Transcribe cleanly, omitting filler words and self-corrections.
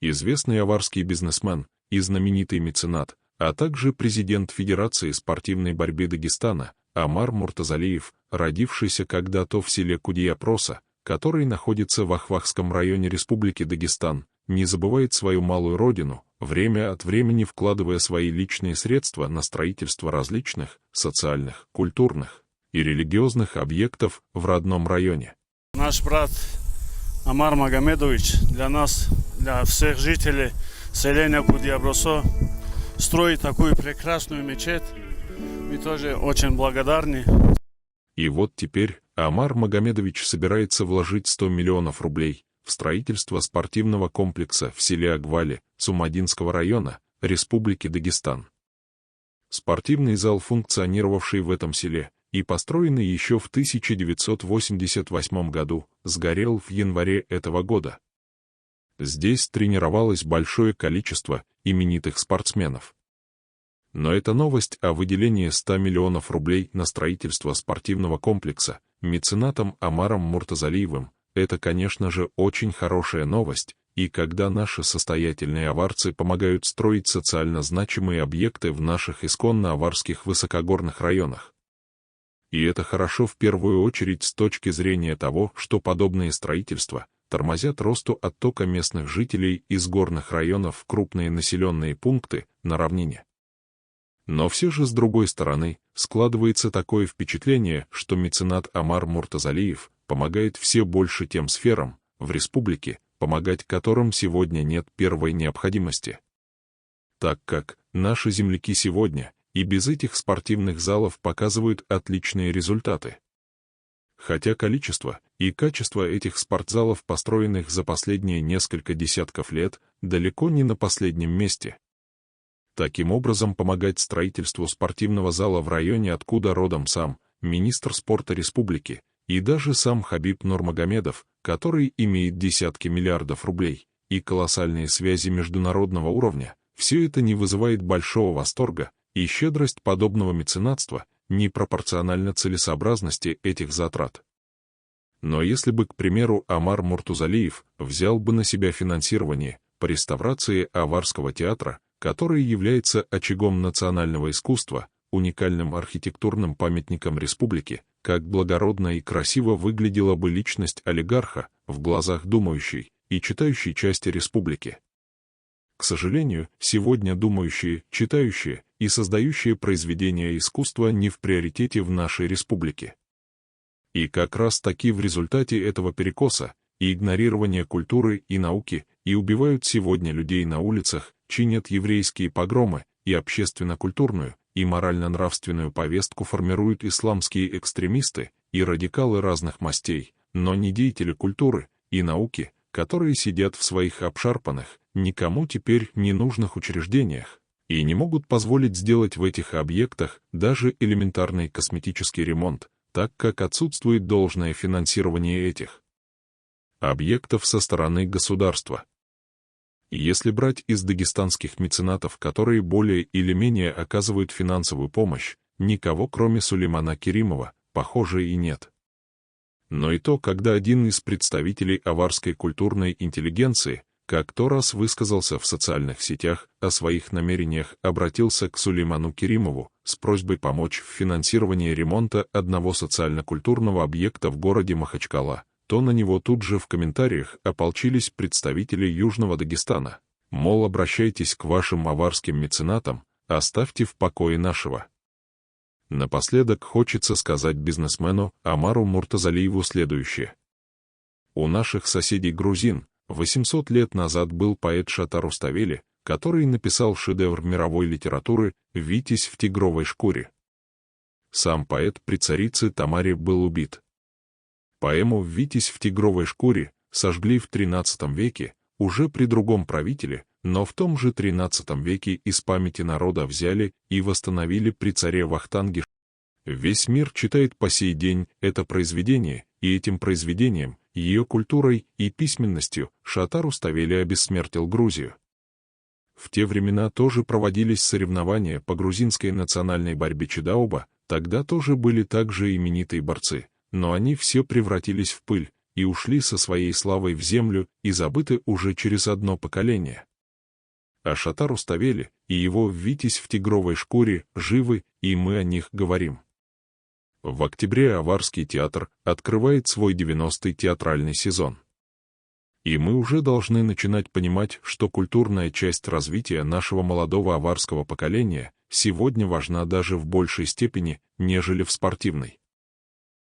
известный аварский бизнесмен и знаменитый меценат, а также президент Федерации спортивной борьбы Дагестана Омар Муртазалиев, родившийся когда-то в селе Кудияпроса, который находится в Ахвахском районе Республики Дагестан, не забывает свою малую родину, время от времени вкладывая свои личные средства на строительство различных социальных, культурных и религиозных объектов в родном районе. Наш брат Омар Магомедович для нас, для всех жителей селения Кудияпроса, строит такую прекрасную мечеть. Мы тоже очень благодарны. И вот теперь Омар Магомедович собирается вложить 100 миллионов рублей в строительство спортивного комплекса в селе Агвали Цумадинского района Республики Дагестан. Спортивный зал, функционировавший в этом селе и построенный еще в 1988 году, сгорел в январе этого года. Здесь тренировалось большое количество именитых спортсменов. Но эта новость о выделении 100 миллионов рублей на строительство спортивного комплекса меценатом Омаром Муртазалиевым — это, конечно же, очень хорошая новость, и когда наши состоятельные аварцы помогают строить социально значимые объекты в наших исконно аварских высокогорных районах. И это хорошо в первую очередь с точки зрения того, что подобные строительства тормозят росту оттока местных жителей из горных районов в крупные населенные пункты на равнине. Но все же, с другой стороны, складывается такое впечатление, что меценат Омар Муртазалиев помогает все больше тем сферам в республике, помогать которым сегодня нет первой необходимости. Так как наши земляки сегодня и без этих спортивных залов показывают отличные результаты. Хотя количество и качество этих спортзалов, построенных за последние несколько десятков лет, далеко не на последнем месте. Таким образом, помогать строительству спортивного зала в районе, откуда родом сам министр спорта республики, и даже сам Хабиб Нурмагомедов, который имеет десятки миллиардов рублей и колоссальные связи международного уровня, все это не вызывает большого восторга, и щедрость подобного меценатства непропорциональна целесообразности этих затрат. Но если бы, к примеру, Омар Муртазалиев взял бы на себя финансирование по реставрации Аварского театра, который является очагом национального искусства, уникальным архитектурным памятником республики, как благородно и красиво выглядела бы личность олигарха в глазах думающей и читающей части республики. К сожалению, сегодня думающие, читающие и создающие произведения искусства не в приоритете в нашей республике. И как раз таки в результате этого перекоса и игнорирования культуры и науки и убивают сегодня людей на улицах, чинят еврейские погромы, и общественно-культурную, и морально-нравственную повестку формируют исламские экстремисты и радикалы разных мастей, но не деятели культуры и науки, которые сидят в своих обшарпанных, никому теперь не нужных учреждениях, и не могут позволить сделать в этих объектах даже элементарный косметический ремонт, так как отсутствует должное финансирование этих объектов со стороны государства. Если брать из дагестанских меценатов, которые более или менее оказывают финансовую помощь, никого кроме Сулеймана Керимова, похоже, и нет. Но и то, когда один из представителей аварской культурной интеллигенции, как то раз высказался в социальных сетях о своих намерениях, обратился к Сулейману Керимову с просьбой помочь в финансировании ремонта одного социально-культурного объекта в городе Махачкала, то на него тут же в комментариях ополчились представители Южного Дагестана, мол, обращайтесь к вашим аварским меценатам, оставьте в покое нашего. Напоследок хочется сказать бизнесмену Омару Муртазалиеву следующее. У наших соседей грузин 800 лет назад был поэт Шатар Уставели, который написал шедевр мировой литературы «Витязь в тигровой шкуре». Сам поэт при царице Тамаре был убит. Поэму «Витязь в тигровой шкуре» сожгли в XIII веке, уже при другом правителе, но в том же XIII веке из памяти народа взяли и восстановили при царе Вахтанге. Весь мир читает по сей день это произведение, и этим произведением, ее культурой и письменностью Шатар Уставели обессмертил Грузию. В те времена тоже проводились соревнования по грузинской национальной борьбе Чидауба, тогда тоже были также именитые борцы, но они все превратились в пыль, и ушли со своей славой в землю и забыты уже через одно поколение. А Шатар Руставели и его Витязь в тигровой шкуре живы, и мы о них говорим. В октябре Аварский театр открывает свой 90-й театральный сезон. И мы уже должны начинать понимать, что культурная часть развития нашего молодого аварского поколения сегодня важна даже в большей степени, нежели в спортивной.